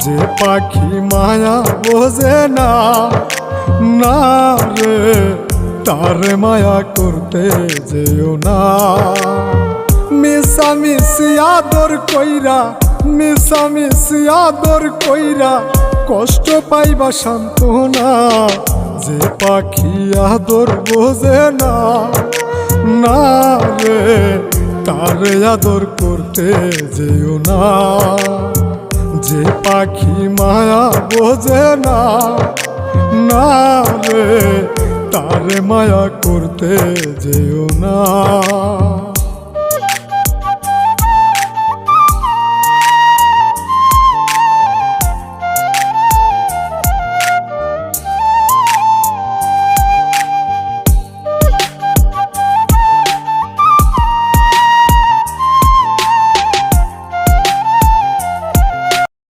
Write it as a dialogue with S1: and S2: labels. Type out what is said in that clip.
S1: যে পাখি মায়া বোঝে না, না রে তারে মায়া করতে যেও না। মিশামিশি আদর কইরা, মিশামিশি আদর কইরা কষ্ট পাইবা সান্ত্বনা। যে পাখি আদর বোঝে না, না রে তারে আদর করতে যেও না। যে পাখি মায়া বোঝে না, না রে তারে মায়া করতে যেও না।